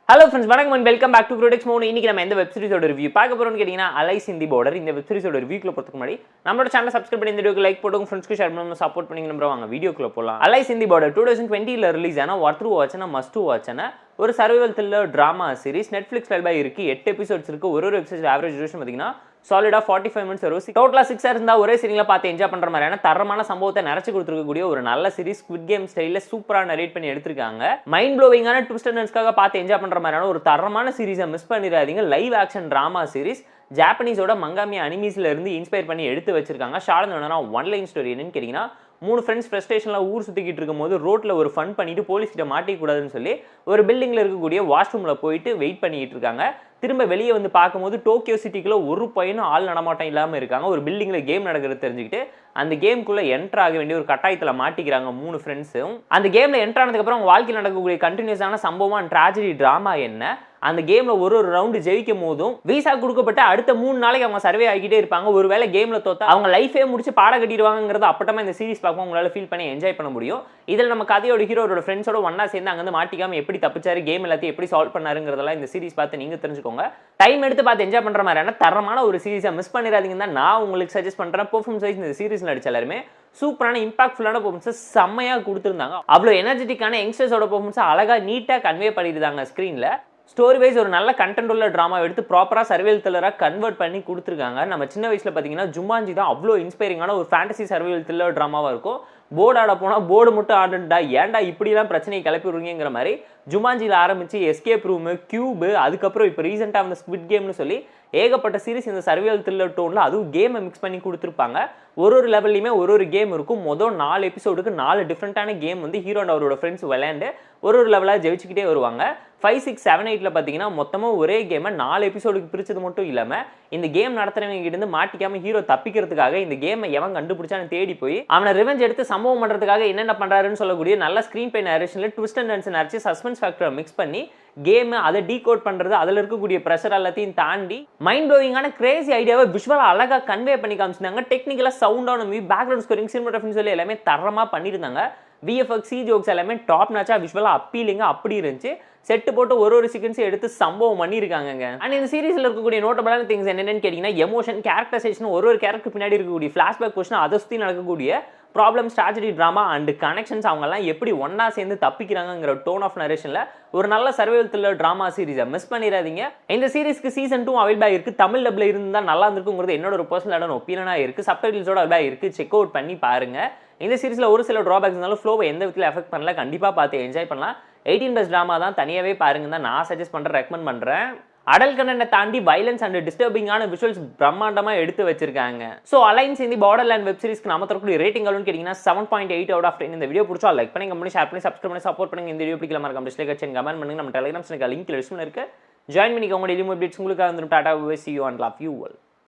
Hello friends, வணக்கம் and welcome back to Protex Mode. இன்னைக்கு நம்ம எந்த வெப் சீரிஸோட ரிவ்யூ பார்க்க போறோம்னு கேட்டிங்கன்னா அலைஸ் இன் தி பார்டர். இந்த வெப் சீரிஸோட ரிவ்யூக்குள்ள போறதுக்கு முன்னாடி நம்மளோட சேனலை சப்ஸ்கிரைப் பண்ணி இந்த வீடியோக்கு லைக் போடுங்க, ஃப்ரெண்ட்ஸ்க்கு ஷேர் பண்ணுங்க, சப்போர்ட் பண்ணுங்க. நம்ம வாங்க வீடியோக்குள்ள போலாம். அலைஸ் இன் தி பார்டர் 2020ல ரிலீஸ் ஆன ஒர்த் டு வாட்ச்னா மஸ்ட் டு வாட்ச்னா ஒரு survival thriller drama series. Netflix live இருக்கு. 8 எபிசோட்ஸ் இருக்கு. ஒரு எபிசோட் ஆவரேஜ் டியூரேஷன் பாத்தீங்கன்னா சாலிடா 45 மினிட்ஸ் வரும். டோட்டலா 6 ஹவர்ஸ் இருந்தா ஒரே சீரிஸ்ல பார்த்து என்ஜாய் பண்ற மாதிரியான தரமான சம்பவத்தை நிறைச்சு கொடுத்துருக்கக்கூடிய ஒரு நல்ல சீரிஸ். ஸ்குவிட் கேம் ஸ்டைல்ல சூப்பரா நரேட் பண்ணி எடுத்திருக்காங்க. மைண்ட் ப்ளோவிங்கான ட்விஸ்ட் அண்ட் டர்ன்ஸ்க்காக பார்த்து என்ஜாய் பண்ற மாதிரியான ஒரு தரமான சீரிஸை மிஸ் பண்ணிடாதீங்க. Live action drama series. ஜாப்பனீஸோட மங்காமி அனிமீஸ்ல இருந்து இன்ஸ்பயர் பண்ணி எடுத்து வச்சிருக்காங்க. ஷார்ட்னா ஒன் லைன் ஸ்டோரி என்னன்னு கேட்டீங்கன்னா, 3 ஃப்ரெண்ட்ஸ் ஃப்ரஸ்ட்ரேஷன்ல ஊர் சுத்திக்கிட்டு இருக்கும்போது ரோட்ல ஒரு ஃபன் பண்ணிட்டு போலீஸ் கிட்ட மாட்டிக்க கூடாதுன்னு சொல்லி ஒரு பில்டிங்ல இருக்கக்கூடிய வாஷ்ரூம்ல போயிட்டு வெயிட் பண்ணிட்டு இருக்காங்க. திரும்ப வெளியே வந்து பார்க்கும்போது டோக்கியோ சிட்டிக்குள்ள ஒரு பையனும் ஆள் நடமாட்டம் இல்லாமல் இருக்காங்க. ஒரு பில்டிங்ல கேம் நடக்கிறது தெரிஞ்சுக்கிட்டு அந்த கேமுக்குள்ள என்டர் ஆக வேண்டிய ஒரு கட்டாயத்தில் மாட்டிக்கிறாங்க 3 ஃப்ரெண்ட்ஸும். அந்த கேம்ல என்டர் ஆனதுக்கப்புறம் அவங்க வாழ்க்கையில் நடக்கக்கூடிய கண்டினியூஸான சம்பவம் அண்ட் ட்ராஜடி டிராமா என்ன, அந்த கேம்ல ஒரு ரவுண்டு ஜெயிக்கும் போதும் விசா கொடுக்கப்பட்ட அடுத்த 3 நாளைக்கு அவங்க சர்வே ஆகிட்டே இருப்பாங்க. ஒருவேளை கேம்ல தோத்தா அவங்க லைஃபே முடிச்சு பாட கட்டிடுவாங்கிறது அப்பட்டமா இந்த சீரிஸ் பார்க்கும் உங்களால ஃபீல் பண்ணி என்ஜாய் பண்ண முடியும். இதில் நம்ம கதையோட ஹீரோட ஃப்ரெண்ட்ஸோட ஒன்னா சேர்ந்து அங்கிருந்து மாட்டிக்காம எப்படி தப்பிச்சாரு, கேம் எல்லாத்தையும் எப்படி சால்வ் பண்ணாருங்கிறதெல்லாம் இந்த சீரிஸ் பார்த்து நீங்க தெரிஞ்சுக்கோங்க. டைம் எடுத்து பார்த்து என்ஜாய் பண்ற மாதிரியான தரமான ஒரு சீரிஸை மிஸ் பண்ணிடாதீங்கன்னு தான் நான் உங்களுக்கு சஜஸ்ட் பண்றேன். பெர்ஃபார்மன்ஸ் வைஸ் இந்த சீரிஸ்ல நடிச்ச எல்லாருமே சூப்பரான இம்பாக்ட்ஃபுல்லான பெர்ஃபார்மன்ஸ் செம்மையா கொடுத்துருந்தாங்க. அவ்வளோ எனர்ஜெட்டிக்கான யங்ஸ்டர்ஸோட பெர்ஃபார்மன்ஸ் அழகா நீட்டா கன்வே பண்ணிருந்தாங்க ஸ்கிரீன்ல. ஸ்டோரி வைஸ் ஒரு நல்ல கண்டென்ட் உள்ள ட்ராமா எடுத்து ப்ராப்பராக சர்வைவல் த்ரில்லராக கன்வெர்ட் பண்ணி கொடுத்துருக்காங்க. நம்ம சின்ன வயசில் பார்த்தீங்கன்னா ஜுமான்ஜி தான் அவ்வளோ இன்ஸ்பைரிங்கான ஒரு ஃபேண்டசி சர்வைவல் த்ரில்லர் ட்ராமாவாக இருக்கும். போர்டு ஆட போனால் போர்டு மட்டும் ஆடுண்டா ஏன்டா இப்படிலாம் பிரச்சனையை கிளப்பி விடுவீங்கிற மாதிரி ஜுமான்ஜியில் ஆரம்பிச்சு எஸ்கேப் ரூமு, கியூபு, அதுக்கப்புறம் இப்போ ரீசெண்டாக அந்த ஸ்குவிட் கேம்னு சொல்லி ஏகப்பட்ட சீரிஸ் இந்த சர்வைவல் த்ரில்லர் டோனில் அதுவும் கேமை மிக்ஸ் பண்ணி கொடுத்துருப்பாங்க. ஒரு லெவல்லையுமே ஒரு கேம் இருக்கும். மொதல் 4 எபிசோடுக்கு 4 டிஃப்ரெண்ட்டான கேம் வந்து ஹீரோ அண்ட் அவரோட ஃப்ரெண்ட்ஸ் விளையாண்டு ஒரு லெவலாக ஜெயிச்சுக்கிட்டே வருவாங்க. 5, 6, 7, 8ல பார்த்தீங்கன்னா மொத்தமாக ஒரே கேமை 4 எபிசோடுக்கு பிரிச்சது மட்டும் இல்லாமல் இந்த கேம் நடத்துறவங்க கிட்ட இருந்து மாட்டிக்காம ஹீரோ தப்பிக்கிறதுக்காக இந்த கேமை எவன் கண்டுபிடிச்சான்னு தேடி போய் அவனை ரிவெஞ்ச் எடுத்து சம்பவம் பண்ணுறதுக்காக என்னென்ன பண்ணுறாருன்னு சொல்லக்கூடிய நல்ல ஸ்க்ரீன் பே நரேஷனில் ட்விஸ்ட் அண்ட் டர்ன்ஸ் நடிச்சு சஸ்பென்ஸ் ஃபேக்டரை மிக்ஸ் பண்ணி கேம் அதை டீகோட் பண்ணுறது, அதில் இருக்கக்கூடிய ப்ரெஷர் எல்லாத்தையும் தாண்டி மைண்ட் ப்ளோவிங்கான கிரேசி ஐடியாவை விஷுவலாக அழகாக கன்வே பண்ணி காமிச்சிருந்தாங்க. டெக்னிக்கலாக சவுண்டான மூவி, பேக்ரவுண்ட் ஸ்கோரிங், சினிமாட்டோகிராஃபின்னு சொல்லி எல்லாமே தரமாக பண்ணியிருந்தாங்க. VFX, ஜோக்ஸ் எல்லாமே டாப் நாச்சா விஷுவலாக அப்பீலிங்காக அப்படி இருந்துச்சு. செட்டு போட்டு ஒரு சீக்வன்ஸை எடுத்து சம்பவம் பண்ணியிருக்காங்க. அண்ட் இந்த சீரிஸில் இருக்கக்கூடிய நோட்டபிளான திங்ஸ் என்னென்னு கேட்டிங்கன்னா, எமோஷன், கேரக்டரைசேஷன், ஒரு கேரக்டர் பின்னாடி இருக்கக்கூடிய ஃப்ளாஷ்பேக் கொஸ்டின், அதை சுற்றி நடக்கக்கூடிய problems, tragedy drama and connections, அவங்கெல்லாம் எப்படி ஒன்னா சேர்ந்து தப்பிக்கிறாங்கிற டோன் ஆஃப் நரேஷனில் ஒரு நல்ல சர்வைவல் த்ரில்லர் ட்ராமா சீரிஸை மிஸ் பண்ணிடாதீங்க. இந்த சீரிஸ்க்கு சீசன் 2 அவைலபிளாக இருக்குது. தமிழ் டப்ல இருந்தால் நல்லா இருந்திருக்குங்கிறது என்னோட ஒரு பர்சனலான ஒப்பீனியனாக இருக்குது. சப்டைட்டில்ஸோட அவைலபிளாக இருக்குது. செக் அவுட் பண்ணி பாருங்க. இந்த சீரிஸில் ஒரு சில ட்ராபேக்ஸ் இருந்தாலும் ஃப்ளோவை எந்த விதத்தில் எஃபெக்ட் பண்ணல. கண்டிப்பாக பார்த்து என்ஜாய் பண்ணலாம். 18+ ட்ராமா தான், தனியாகவே பாருங்க தான் நான் சஜஸ்ட் பண்ணுறேன், ரெக்கமெண்ட் பண்ணுறேன். அடல் கண்டென்ட்டை தாண்டி வைலன்ஸ் அண்ட் டிஸ்டர்பிங்கான விஷுவல்ஸ் பிரம்மாண்டமாக எடுத்து வச்சிருக்காங்க. ஸோ அலைன்ஸ் இந்த பார்டர்லேண்ட் வெப் சீரிஸ்க்கு நம்ம தரக்கூடிய ரேட்டிங் எவ்வளோன்னு கேட்டிங்கன்னா 7.8 out of 10. இந்த வீடியோ பிடிச்சா லைக் பண்ணி, கமெண்ட், ஷேர் பண்ணி, சப்ஸ்கிரைப் பண்ணி சப்போர்ட் பண்ணுங்க. இந்த வீடியோ பிடிக்கல மறக்காம டிஸ்லைக் அடிச்சு கமெண்ட் பண்ணுங்க. நம்ம டெலிகிராம் லிங்க் டிஸ்கிரிப்ஷனில் இருக்கு. ஜாயின் பண்ணிக்கோங்க. டெய்லி அப்டேட்ஸ் உங்களுக்காக வந்துடும். Tata, see you and love you all.